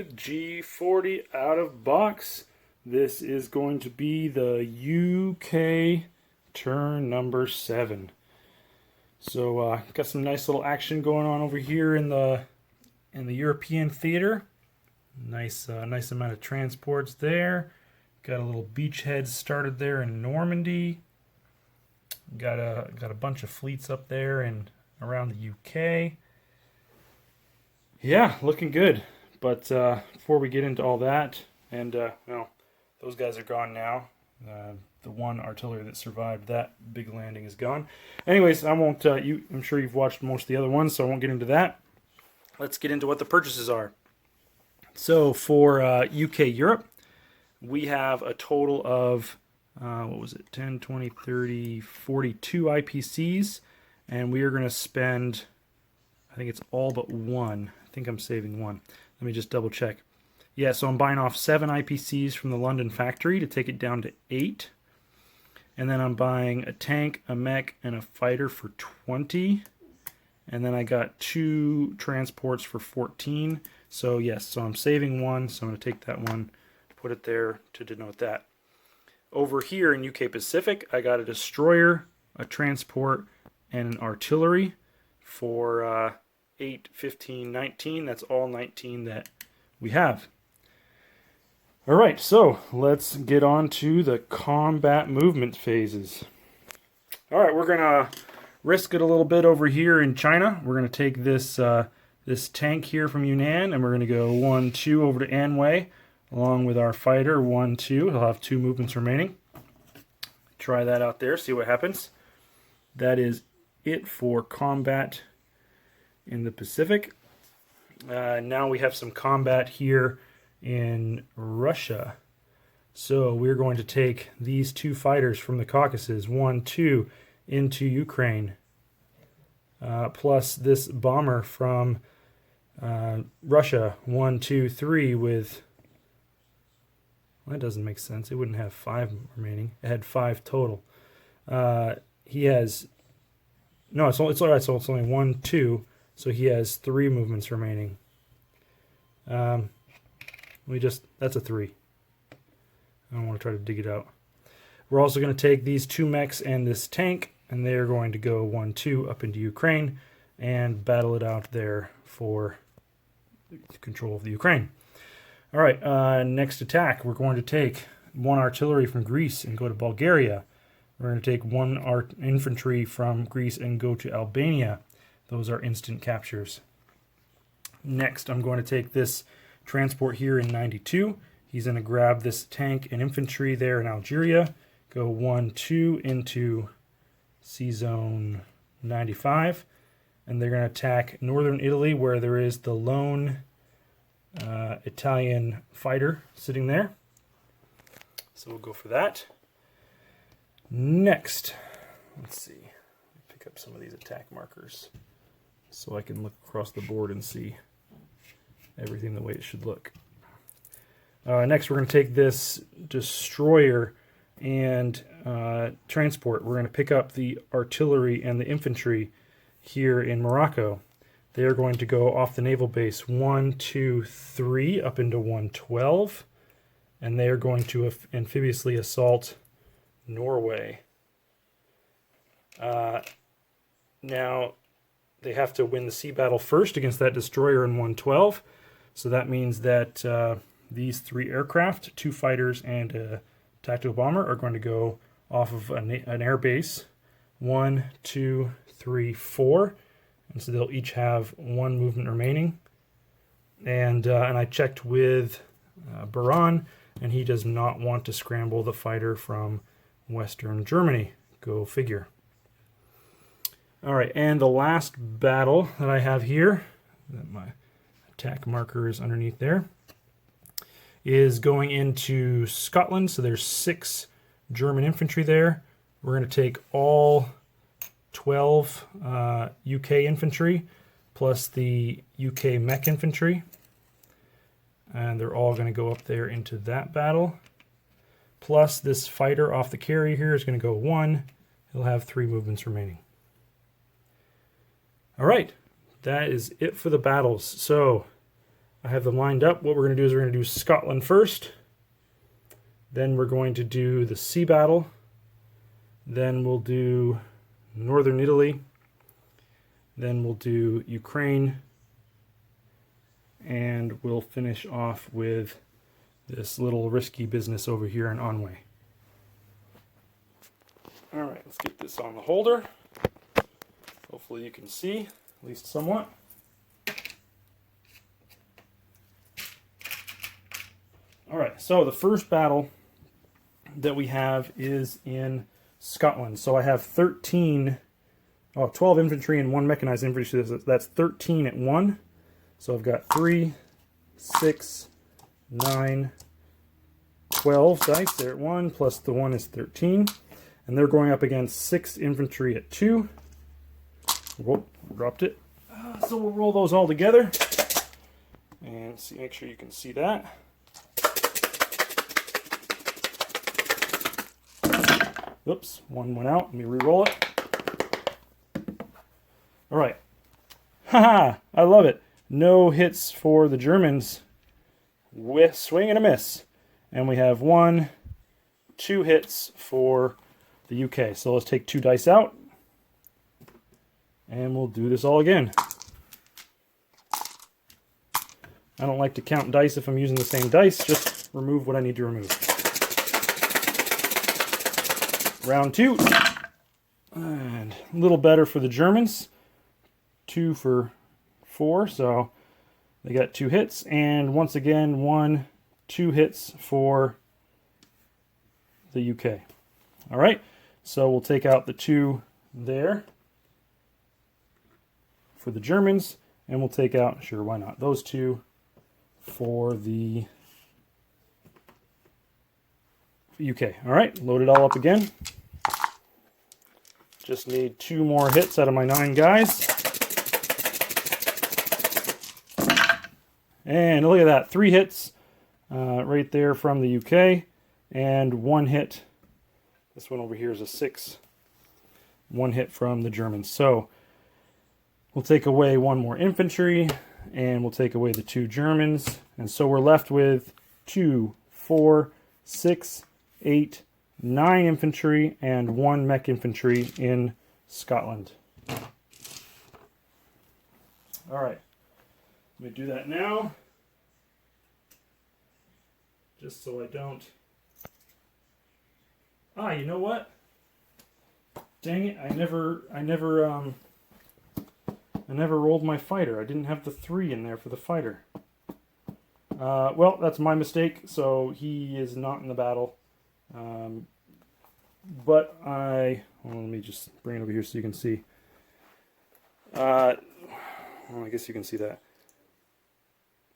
with G40 out of box. This is going to be the UK Turn number 7. So got some nice little action going on over here in the European theater. Nice amount of transports there. Got a little beachhead started there in Normandy. Got a bunch of fleets up there and around the UK. Yeah, looking good. But before we get into all that, and well, those guys are gone now. The one artillery that survived that big landing is gone. Anyways, I won't. I'm sure you've watched most of the other ones, so I won't get into that. Let's get into what the purchases are. So for UK Europe, we have a total of what was it? 10, 20, 30, 42 IPCs, and we are going to spend, I think it's all but one. I think I'm saving one. Let me just double check. Yeah, so I'm buying off 7 IPCs from the London factory to take it down to 8. And then I'm buying a tank, a mech, and a fighter for 20. And then I got 2 transports for 14. So yes, so I'm saving one. So I'm going to take that one, put it there to denote that. Over here in UK Pacific, I got a destroyer, a transport, and an artillery for 8, 15, 19. That's all 19 that we have. All right, so let's get on to the combat movement phases. All right, we're going to risk it a little bit over here in China. We're going to take this this tank here from Yunnan, and we're going to go 1, 2 over to Anhui, along with our fighter, 1, 2. He'll have 2 movements remaining. Try that out there, see what happens. That is it for combat in the Pacific. Now we have some combat here in Russia. So we're going to take these 2 fighters from the Caucasus, 1, 2, into Ukraine, plus this bomber from Russia, 1, 2, 3, with, well, that doesn't make sense. It wouldn't have 5 remaining. It had 5 total. He has, no, it's all right. So it's only 1, 2. So he has 3 movements remaining. That's a 3. I don't want to try to dig it out. We're also going to take these 2 mechs and this tank, and they're going to go 1, 2 up into Ukraine and battle it out there for control of the Ukraine. All right, next attack, we're going to take 1 artillery from Greece and go to Bulgaria. We're going to take 1 infantry from Greece and go to Albania. Those are instant captures. Next, I'm going to take this transport here in 92. He's going to grab this tank and infantry there in Algeria. Go 1, 2 into C-Zone 95. And they're going to attack northern Italy, where there is the lone Italian fighter sitting there. So we'll go for that. Next, let's see. Pick up some of these attack markers so I can look across the board and see everything the way it should look. Next, we're going to take this destroyer and transport. We're going to pick up the artillery and the infantry here in Morocco. They are going to go off the naval base 1, 2, 3 up into 112, and they are going to amphibiously assault Norway. Now, they have to win the sea battle first against that destroyer in 112. So that means that these 3 aircraft, 2 fighters and a tactical bomber, are going to go off of an air base. 1, 2, 3, 4. And so they'll each have 1 movement remaining. And I checked with Baran, and he does not want to scramble the fighter from Western Germany. Go figure. All right, and the last battle that I have here, that my attack marker is underneath there, is going into Scotland. So there's 6 German infantry there. We're going to take all 12 UK infantry plus the UK mech infantry, and they're all going to go up there into that battle. Plus this fighter off the carrier here is going to go 1. He'll have 3 movements remaining. All right, that is it for the battles. So I have them lined up. What we're going to do is we're going to do Scotland first. Then we're going to do the sea battle. Then we'll do Northern Italy. Then we'll do Ukraine. And we'll finish off with this little risky business over here in Onway. Alright, let's get this on the holder. Hopefully you can see, at least somewhat. Alright, so the first battle that we have is in Scotland. So I have 12 infantry and 1 mechanized infantry. So that's 13 at 1. So I've got 3, 6, 9, 12 dice there at 1, plus the 1 is 13. And they're going up against 6 infantry at 2. Whoop, dropped it. So we'll roll those all together. And see, make sure you can see that. Oops, 1 went out. Let me re-roll it. Alright. Haha, I love it. No hits for the Germans. With swing and a miss. And we have 1, 2 hits for the UK. So let's take 2 dice out. And we'll do this all again. I don't like to count dice if I'm using the same dice. Just remove what I need to remove. Round 2. And a little better for the Germans. 2 for 4. So they got 2 hits. And once again, 1, 2 hits for the UK. All right. So we'll take out the 2 there for the Germans. And we'll take out, sure, why not, those 2 for the UK. All right, load it all up again. Just need 2 more hits out of my 9 guys. And look at that, 3 hits right there from the UK, and 1 hit. This one over here is a 6. 1 hit from the Germans. So we'll take away 1 more infantry, and we'll take away the 2 Germans. And so we're left with 2, 4, 6, 8, 9 infantry, and 1 mech infantry in Scotland. Alright, let me do that now. Just so I don't... you know what? Dang it, I never rolled my fighter. I didn't have the 3 in there for the fighter. Well, that's my mistake, so he is not in the battle. But let me just bring it over here so you can see. Well, I guess you can see that.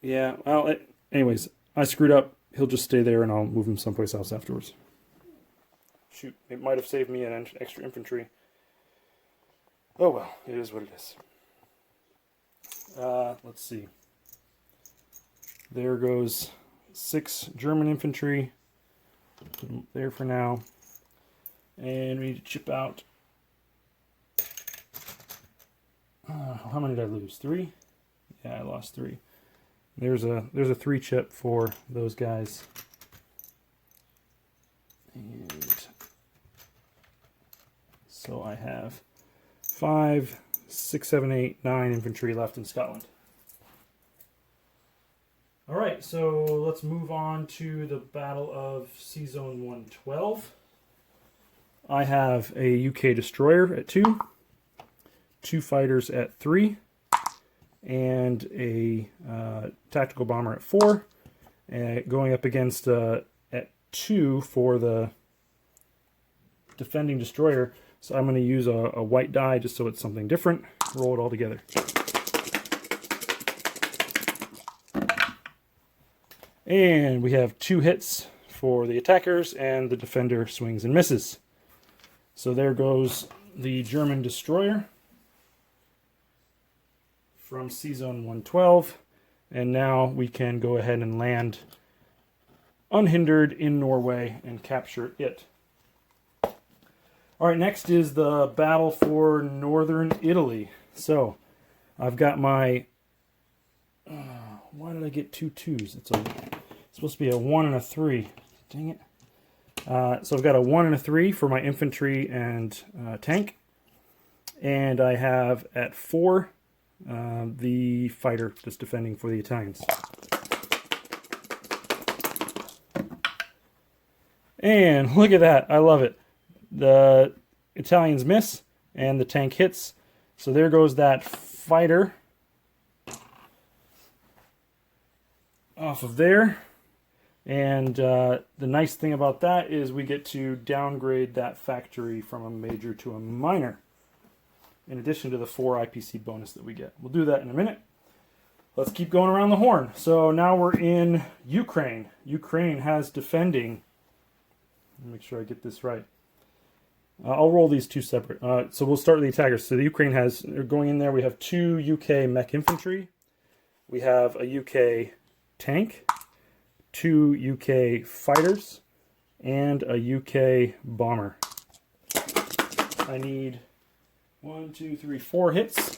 Yeah, well, anyways, I screwed up. He'll just stay there and I'll move him someplace else afterwards. Shoot, it might have saved me an extra infantry. Oh well, it is what it is. Let's see. There goes 6 German infantry. Put them there for now. And we need to chip out. How many did I lose? 3? Yeah, I lost 3. There's a 3 chip for those guys. And so I have 5, 6, 7, 8, 9 infantry left in Scotland. Alright, so let's move on to the Battle of Sea Zone 112. I have a UK destroyer at 2, 2 fighters at 3, and a tactical bomber at 4, going up against at 2 for the defending destroyer. So I'm going to use a white die just so it's something different. Roll it all together. And we have 2 hits for the attackers, and the defender swings and misses. So there goes the German destroyer from Sea Zone 112. And now we can go ahead and land unhindered in Norway and capture it. Alright, next is the battle for Northern Italy. So, I've got my... Why did I get two twos? It's supposed to be a 1 and a 3. Dang it. So I've got a 1 and a 3 for my infantry and tank. And I have at 4 the fighter just defending for the Italians. And look at that. I love it. The Italians miss and the tank hits. So there goes that fighter off of there. And the nice thing about that is we get to downgrade that factory from a major to a minor, in addition to the 4 IPC bonus that we get. We'll do that in a minute. Let's keep going around the horn. So now we're in Ukraine. Ukraine has defending. Let me make sure I get this right. I'll roll these two separate. So we'll start with the attackers. So the Ukraine has, going in there, we have 2 UK mech infantry. We have a UK tank, 2 UK fighters, and a UK bomber. I need 1, 2, 3, 4 hits.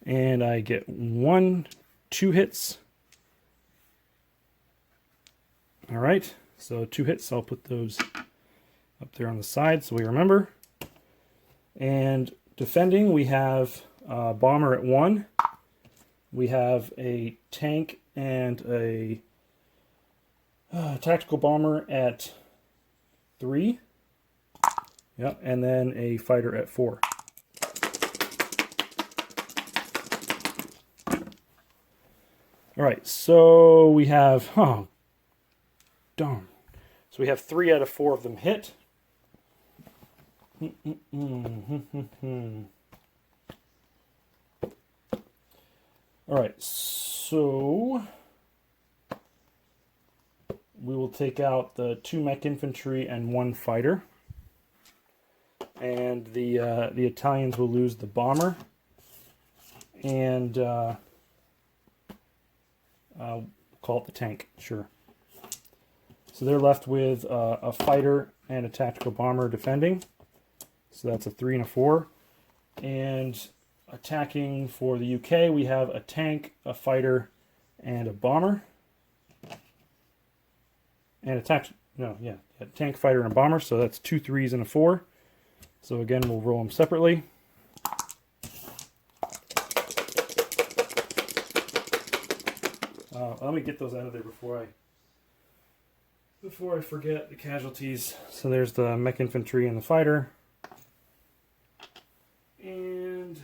And I get 2 hits. All right, so 2 hits. I'll put those up there on the side so we remember. And defending, we have a bomber at 1. We have a tank and a tactical bomber at 3. Yep, and then a fighter at 4. All right, so we have, oh, darn. So we have 3 out of 4 of them hit. All right, so we will take out the 2 mech infantry and 1 fighter. And the Italians will lose the bomber. And call it the tank, sure. So they're left with a fighter and a tactical bomber defending. So that's a 3 and a 4. And attacking for the UK, we have a tank, a fighter, and a bomber. And a tank, fighter, and a bomber. So that's 2 3s and a 4. So again, we'll roll them separately. Let me get those out of there before I forget the casualties. So there's the mech infantry and the fighter. And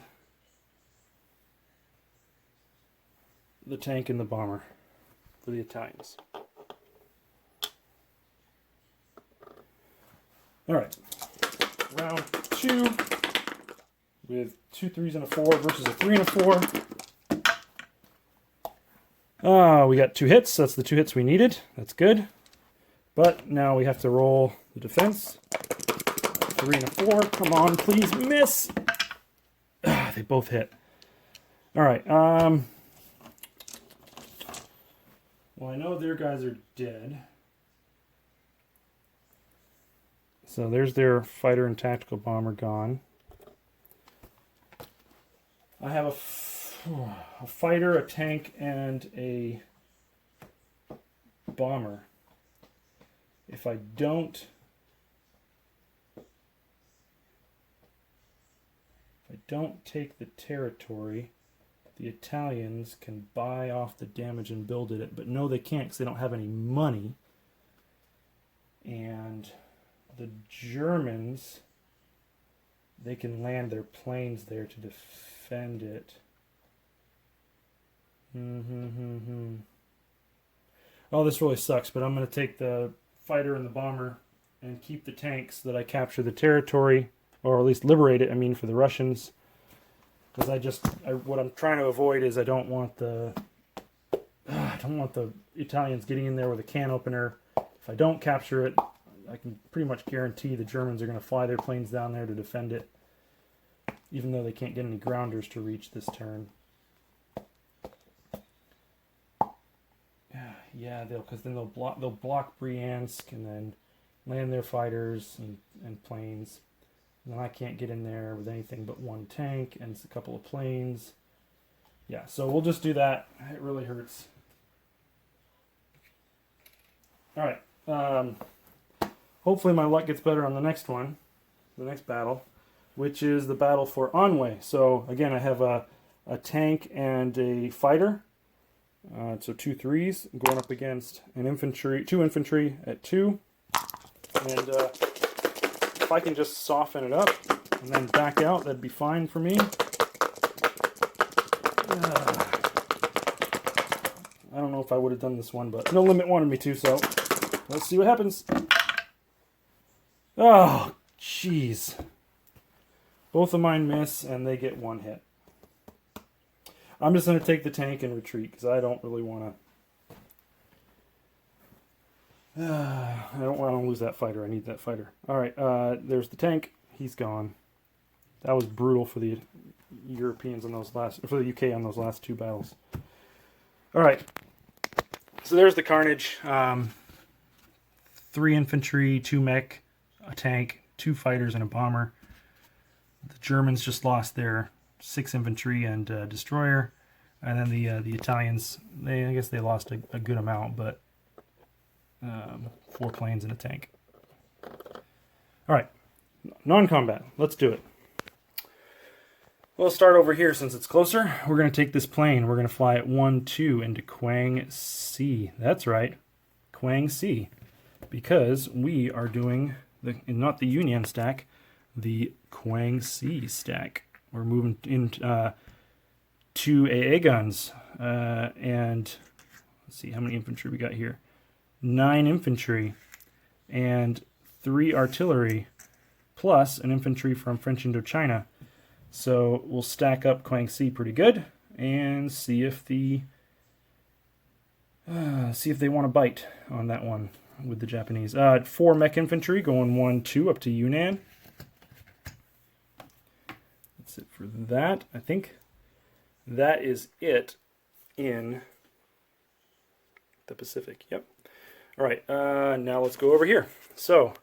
the tank and the bomber for the Italians. Alright. Round 2 with 2 3s and a 4 versus a 3 and a 4. We got 2 hits. That's the 2 hits we needed. That's good. But now we have to roll the defense. 3 and a 4. Come on, please miss. They both hit. All right. Well, I know their guys are dead. So there's their fighter and tactical bomber gone. I have a fighter, a tank, and a bomber. If I don't take the territory, the Italians can buy off the damage and build it, but no, they can't because they don't have any money. And the Germans, they can land their planes there to defend it. Oh, this really sucks, but I'm going to take the fighter and the bomber and keep the tanks so that I capture the territory, or at least liberate it, I mean, for the Russians. Because what I'm trying to avoid is I don't want the Italians getting in there with a can opener. If I don't capture it, I can pretty much guarantee the Germans are going to fly their planes down there to defend it, even though they can't get any grounders to reach this turn. Yeah, because then they'll block Bryansk and then land their fighters and planes. And I can't get in there with anything but one tank and a couple of planes. Yeah, so we'll just do that. It really hurts. All right. Hopefully my luck gets better on the next one, the next battle, which is the battle for Anhui. So again, I have a tank and a fighter. So 2 3s going up against an infantry, 2 infantry at 2. And if I can just soften it up and then back out, that'd be fine for me. I don't know if I would have done this one, but No Limit wanted me to, so let's see what happens. Oh, jeez. Both of mine miss, and they get 1 hit. I'm just going to take the tank and retreat, because I don't really want to... I don't want to lose that fighter. I need that fighter. Alright, there's the tank. He's gone. That was brutal for the Europeans on those last... for the UK on those last 2 battles. Alright. So there's the carnage. 3 infantry, 2 mech, a tank, 2 fighters, and a bomber. The Germans just lost their 6 infantry and destroyer, and then the Italians, I guess they lost a good amount, but 4 planes and a tank. All right, non-combat. Let's do it. We'll start over here since it's closer. We're going to take this plane. We're going to fly it 1-2 into Kwang C. That's right, Kwang C, because we are doing not the Union stack, the Kwang C stack. We're moving in 2 AA guns, and let's see how many infantry we got here. 9 infantry and 3 artillery, plus an infantry from French Indochina. So we'll stack up Kwang C pretty good and see if they want to bite on that one with the Japanese. 4 mech infantry going 1-2 up to Yunnan. That's it for that. I think that is it in the Pacific. Yep. All right, now let's go over here. So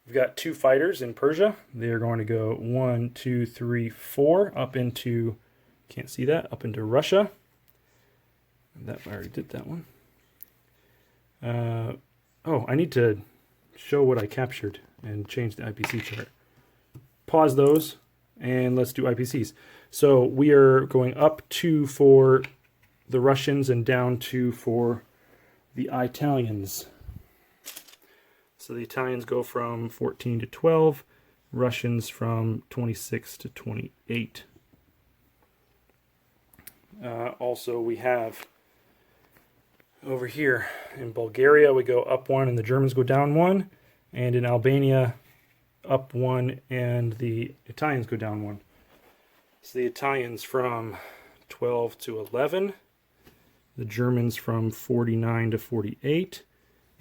we've got 2 fighters in Persia. They're going to go 1, 2, 3, 4 up into, can't see that, up into Russia. That I already did that one. Oh, I need to show what I captured and change the IPC chart. Pause those and let's do IPCs. So we are going up 2 for the Russians and down 2 for the Italians. So the Italians go from 14 to 12, Russians from 26 to 28. Also, we have over here in Bulgaria, we go up 1 and the Germans go down 1. And in Albania, up 1 and the Italians go down 1. So the Italians from 12 to 11. The Germans from 49 to 48.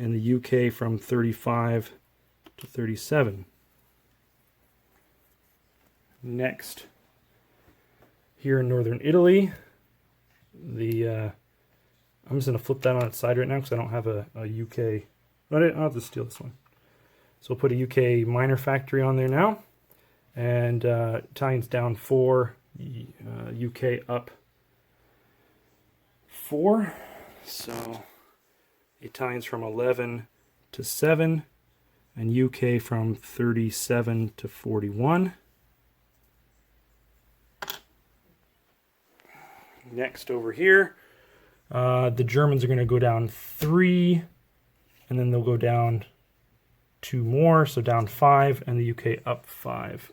And the UK from 35 to 37. Next, here in northern Italy, I'm just going to flip that on its side right now because I don't have a UK. I'll have to steal this one. So we'll put a UK minor factory on there now. And Italians down 4, UK up 4. So Italians from 11 to 7, and UK from 37 to 41. Next over here, the Germans are going to go down 3, and then they'll go down 2 more, so down 5, and the UK up 5.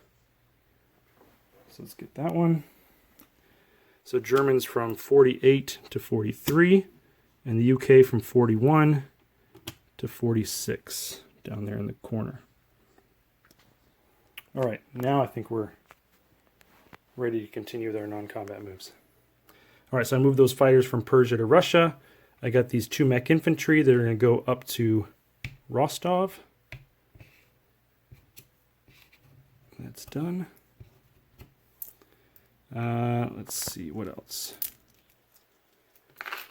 So let's get that one. So Germans from 48 to 43. And the UK from 41 to 46, down there in the corner. All right, now I think we're ready to continue with our non-combat moves. All right, so I moved those fighters from Persia to Russia. I got these 2 mech infantry that are going to go up to Rostov. That's done. Let's see, what else?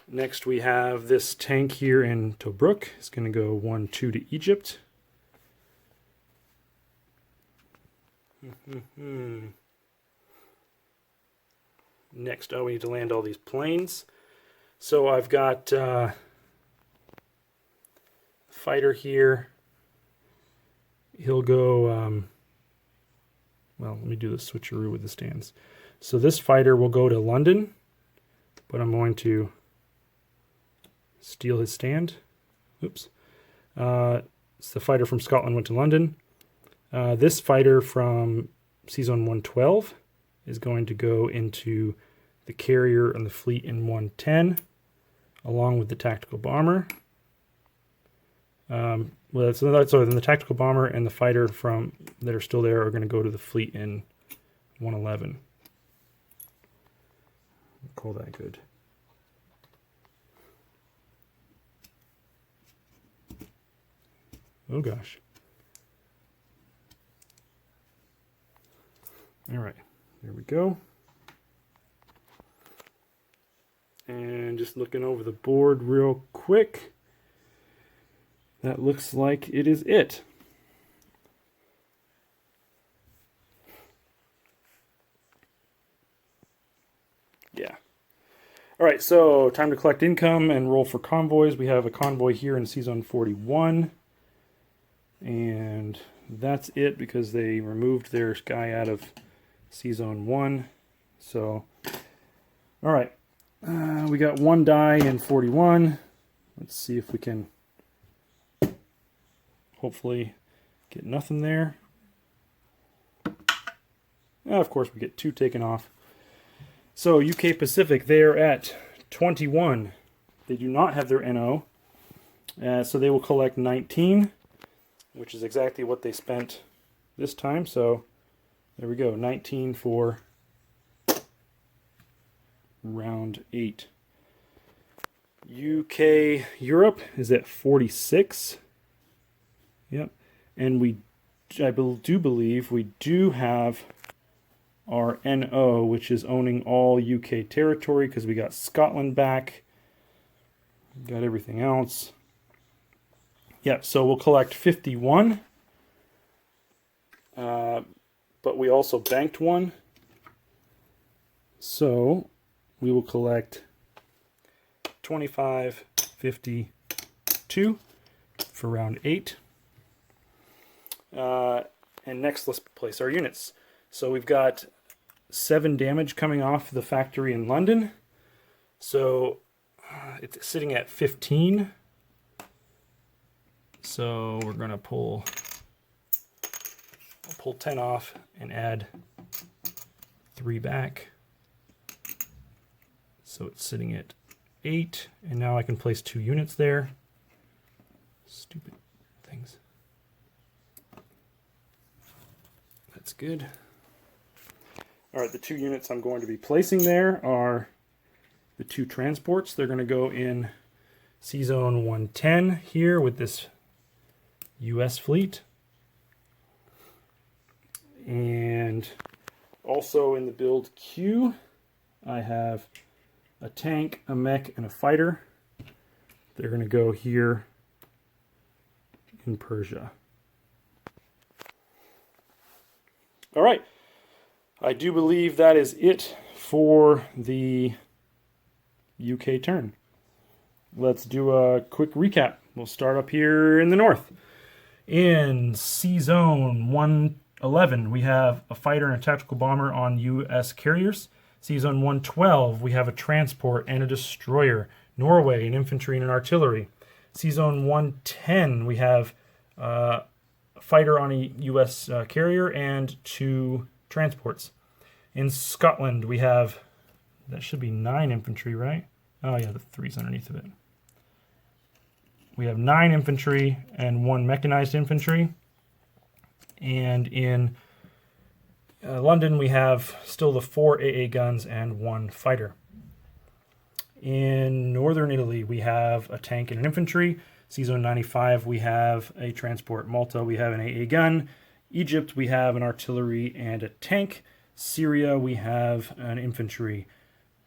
Next we have this tank here in Tobruk. It's going to go 1-2 to Egypt. Next, we need to land all these planes. So I've got fighter here. He'll go, well, let me do the switcheroo with the stands. So this fighter will go to London, but I'm going to steal his stand. Oops. So the fighter from Scotland went to London. This fighter from Season 112 is going to go into the carrier and the fleet in 110, along with the tactical bomber. So then the tactical bomber and the fighter that are still there are going to go to the fleet in 111. Call that good. Oh gosh. All right, there we go. And just looking over the board real quick, that looks like it is it. Yeah. All right, so time to collect income and roll for convoys. We have a convoy here in Season 41. And that's it because they removed their guy out of Season 1. So, all right. We got one die in 41. Let's see if we can hopefully get nothing there. Of course, we get 2 taken off. So, UK Pacific, they are at 21. They do not have their NO. So they will collect 19, which is exactly what they spent this time. So, there we go. 19 for round 8. UK Europe is at 46. Yep. And I do believe we do have our NO, which is owning all UK territory because we got Scotland back. Got everything else. Yep, so we'll collect 51. But we also banked one. So we will collect 25, 52 for round 8. And next, let's place our units. So we've got 7 damage coming off the factory in London. So it's sitting at 15. So we're going to pull 10 off and add 3 back. So it's sitting at 8, and now I can place 2 units there. Stupid things. That's good. All right, the 2 units I'm going to be placing there are the 2 transports. They're going to go in Season 110 here with this US fleet. And also in the build queue, I have a tank, a mech, and a fighter. They're going to go here in Persia. All right. I do believe that is it for the UK turn. Let's do a quick recap. We'll start up here in the north. In C-Zone 111, we have a fighter and a tactical bomber on U.S. carriers. C-Zone 112, we have a transport and a destroyer. Norway, an infantry and an artillery. C-Zone 110, we have a fighter on a U.S. carrier and 2 transports. In Scotland, we have, that should be 9 infantry, right? Oh yeah, the 3's underneath of it. We have 9 infantry and 1 mechanized infantry. And in London, we have still the 4 AA guns and 1 fighter. In northern Italy, we have a tank and an infantry. C-Zone 95, we have a transport. Malta, we have an AA gun. Egypt, we have an artillery and a tank. Syria, we have an infantry.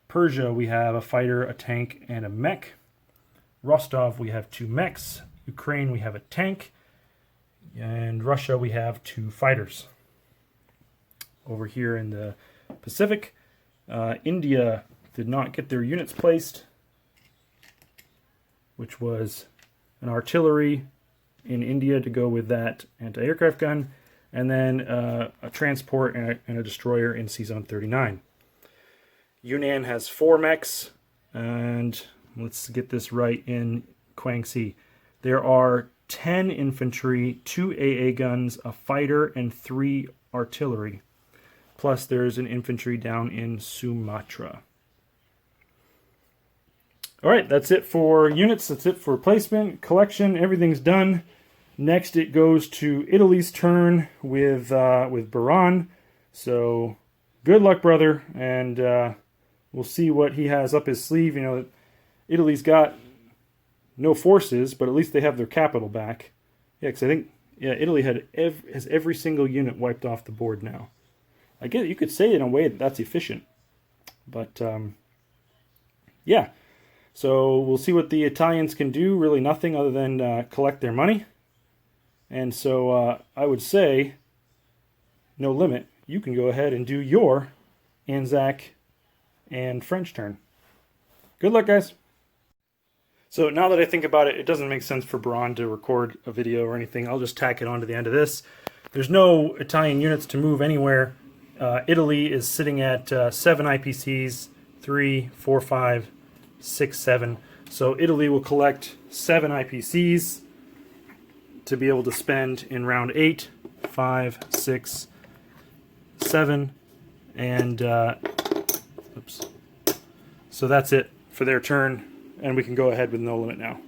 Persia, we have a fighter, a tank, and a mech. Rostov, we have 2 mechs. Ukraine, we have a tank. And Russia, we have 2 fighters. over here in the Pacific. India did not get their units placed, which was an artillery in India to go with that anti-aircraft gun, and then a transport and a destroyer in C-Zone 39. Yunnan has 4 mechs, and let's get this right in Guangxi. There are 10 infantry, 2 AA guns, a fighter, and 3 artillery. Plus there's an infantry down in Sumatra. Alright, that's it for units, that's it for placement, collection, everything's done. Next it goes to Italy's turn with Baran. So good luck, brother, and we'll see what he has up his sleeve. You know, Italy's got no forces, but at least they have their capital back. Yeah, because I think Italy has every single unit wiped off the board now. I guess you could say in a way that that's efficient, but yeah. So we'll see what the Italians can do. Really nothing other than collect their money. And so I would say, no limit, you can go ahead and do your Anzac and French turn. Good luck, guys. So now that I think about it, it doesn't make sense for Baran to record a video or anything. I'll just tack it on to the end of this. There's no Italian units to move anywhere. Italy is sitting at 7 IPCs, 3, 4, 5, 6, 7. So Italy will collect 7 IPCs to be able to spend in round 8, 5, 6, 7, and oops. So that's it for their turn, and we can go ahead with no limit now.